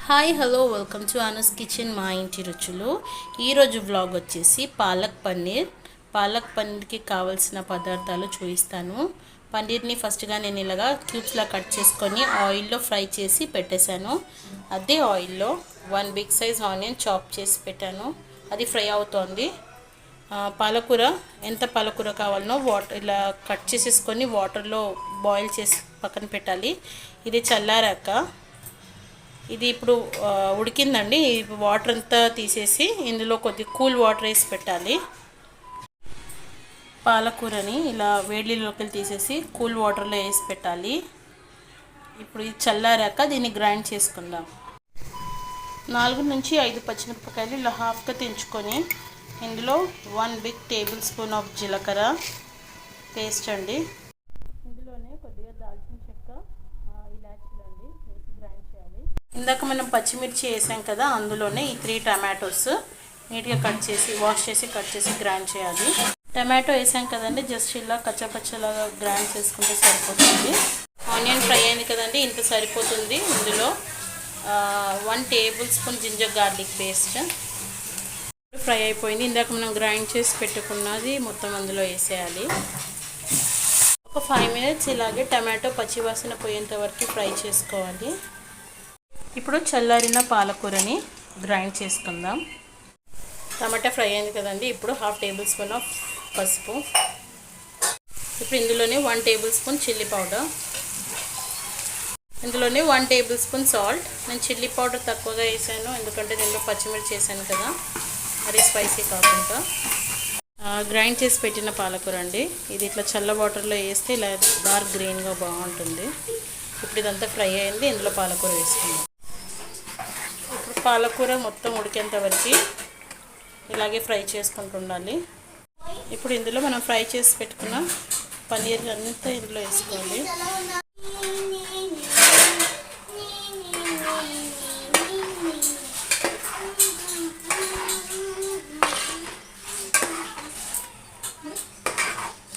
Hi hello welcome to Anas kitchen మా ఇంటి రుచులు. ఈరోజు వ్లాగ్ వచ్చేసి పాలక్ పన్నీర్కి కావాల్సిన పదార్థాలు చూపిస్తాను. పన్నీర్ని ఫస్ట్గా నేను ఇలాగా క్యూబ్స్లా కట్ చేసుకొని ఆయిల్లో ఫ్రై చేసి పెట్టేశాను. అదే ఆయిల్లో 1 బిగ్ సైజ్ ఆనియన్ చాప్ చేసి పెట్టాను, అది ఫ్రై అవుతోంది. పాలకూర ఎంత పాలకూర కావాలనో వాటర్ ఇలా కట్ చేసేసుకొని వాటర్లో బాయిల్ చేసి పక్కన పెట్టాలి. ఇది చల్లారాక ఇది ఇప్పుడు ఉడికిందండి. వాటర్ అంతా తీసేసి ఇందులో కొద్ది కూల్ వాటర్ వేసి పెట్టాలి. పాలకూరని ఇలా వేడిలోకి తీసేసి కూల్ వాటర్లో వేసి పెట్టాలి. ఇప్పుడు ఇది చల్లారాక దీన్ని గ్రైండ్ చేసుకుందాం. 4 నుంచి 5 పచ్చిమిరపకాయలు ఇలా హాఫ్గా తెంచుకొని ఇందులో 1 బిగ్ టేబుల్ స్పూన్ ఆఫ్ జీలకర్ర పేస్ట్ అండి. ఇందులోనే కొద్దిగా దాల్చిన చెక్క, ఇలాచీలు అండి వేసి గ్రైండ్ చేయాలి. ఇందాక మనం పచ్చిమిర్చి వేసాం కదా, అందులోనే ఈ 3 టమాటోస్ నీట్గా వాష్ చేసి కట్ చేసి గ్రైండ్ చేయాలి. టమాటో వేసాం కదండి, జస్ట్ ఇలా కచ్చపచ్చలాగా గ్రైండ్ చేసుకుంటే సరిపోతుంది. ఆనియన్ ఫ్రై అయింది కదండి, ఇంత సరిపోతుంది. ఇందులో 1 tablespoon ginger garlic paste fry అయిపోయింది. ఇందాక మనం గ్రైండ్ చేసి పెట్టుకున్నది మొత్తం అందులో వేసేయాలి. ఒక 5 మినిట్స్ ఇలాగే టమాటో పచ్చివాసన పోయేంత వరకు ఫ్రై చేసుకోవాలి. ఇప్పుడు చల్లారిన పాలకూరని గ్రైండ్ చేసుకుందాం. టమాటా ఫ్రై అయింది కదండి, ఇప్పుడు 1/2 టేబుల్ స్పూన్ ఆఫ్ పసుపు. ఇప్పుడు ఇందులోనే 1 టేబుల్ స్పూన్ చిల్లీ పౌడర్, ఇందులోనే 1 టేబుల్ స్పూన్ సాల్ట్. నేను చిల్లీ పౌడర్ తక్కువగా వేసాను, ఎందుకంటే దీంట్లో పచ్చిమిర్చి వేసాను కదా, అది స్పైసీ కాకుండా. గ్రైండ్ చేసి పెట్టిన పాలకూర అండి, ఇది ఇట్లా చల్ల వాటర్లో వేస్తే ఇలా డార్క్ గ్రీన్గా బాగుంటుంది. ఇప్పుడు ఇదంతా ఫ్రై అయింది, ఇందులో పాలకూర వేసుకుందాం. ఇప్పుడు పాలకూర మొత్తం ఉడికేంత వరకు ఇలాగే ఫ్రై చేసుకుంటూ ఉండాలి. ఇప్పుడు ఇందులో మనం ఫ్రై చేసి పెట్టుకున్న పన్నీర్ అంతా ఇందులో వేసుకోవాలి.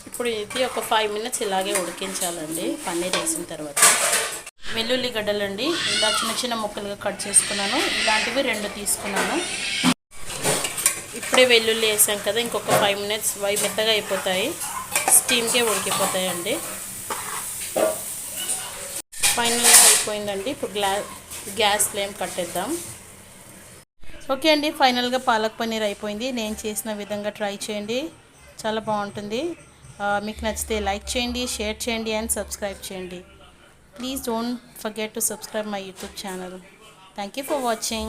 ఇప్పుడు ఇది ఒక 5 మినిట్స్ ఇలాగే ఉడికించాలండి. పన్నీర్ వేసిన తర్వాత వెల్లుల్లి గడ్డలండి ఇలా చిన్న చిన్న ముక్కలుగా కట్ చేసుకున్నాను. ఇలాంటివి 2 తీసుకున్నాను. ఇప్పుడే వెల్లుల్లి వేసాం కదా, ఇంకొక 5 మినిట్స్ మెత్తగా అయిపోతాయి, స్టీమ్కే ఉడికిపోతాయండి. ఫైనల్గా అయిపోయిందండి. ఇప్పుడు గ్యాస్ ఫ్లేమ్ కట్టేద్దాం. ఓకే అండి, ఫైనల్గా పాలక్ పన్నీర్ అయిపోయింది. నేను చేసిన విధంగా ట్రై చేయండి, చాలా బాగుంటుంది. మీకు నచ్చితే లైక్ చేయండి, షేర్ చేయండి అండ్ సబ్స్క్రైబ్ చేయండి. Please don't forget to subscribe my YouTube channel. Thank you for watching.